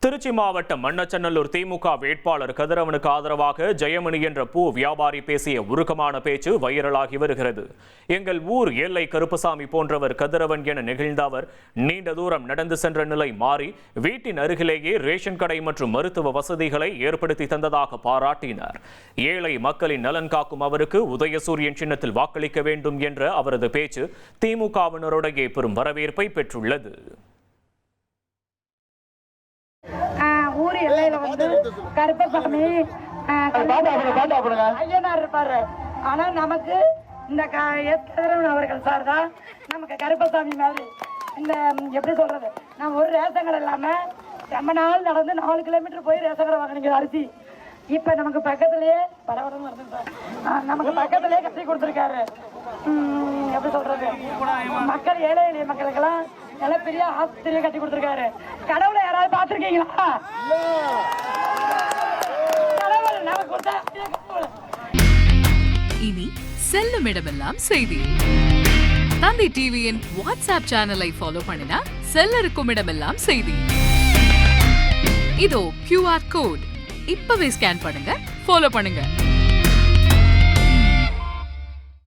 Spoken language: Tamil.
திருச்சி மாவட்டம் மண்ணச்சநல்லூர் திமுக வேட்பாளர் கதிரவனுக்கு ஆதரவாக ஜெயமணி என்ற பூ வியாபாரி பேசிய உருக்கமான பேச்சு வைரலாகி வருகிறது. எங்கள் ஊர் எல்லை கருப்பசாமி போன்றவர் கதிரவன் என நெகிழ்ந்த அவர் நீண்ட தூரம் நடந்து சென்ற நிலை மாறி வீட்டின் அருகிலேயே ரேஷன் கடை மற்றும் மருத்துவ வசதிகளை ஏற்படுத்தி தந்ததாக பாராட்டினார். ஏழை மக்களின் நலன் காக்கும் அவருக்கு உதயசூரியன் சின்னத்தில் வாக்களிக்க வேண்டும் என்ற அவரது பேச்சு திமுகவினருடைய பெரும் வரவேற்பை பெற்றுள்ளது. ஊர் எல்லையில வந்து கருப்பசாமி ஐயனார் இருப்பாரு. ஆனா நமக்கு இந்த கதிரவன் அவர்கள் சார் தான் நமக்கு கருப்பசாமி மாதிரி. இந்த எப்படி சொல்றது, நம்ம ஒரு ரேஷன் கடை இல்லாம ரொம்ப நாள் நடந்து 4 கிலோமீட்டர் போய் ரேஷன் கடை வாங்கினீங்க அரிசி. இப்ப நமக்கு பக்கத்திலேயே பரவடம் வருது சார், நமக்கு பக்கத்திலேயே கட்டி கொடுத்துருக்காரு. எப்படி சொல்றது, மக்கள் ஏழை எளிய மக்களுக்கெல்லாம் நல்ல பெரிய ஆஸ்பத்திரியை கட்டி கொடுத்துருக்காரு. கடவுளை யாராவது பார்த்திருக்கீங்களா? கடவுள் நமக்கு கொடுத்தா. இனி செல்லும் இடமெல்லாம் செய்தி. தந்தி டிவியின் வாட்ஸ்அப் சேனலை ஃபாலோ பண்ணினா செல்ல இருக்கும் இடமெல்லாம் செய்தி. இதோ QR கோட் இப்பவே ஸ்கேன் பண்ணுங்க, ஃபாலோ பண்ணுங்க.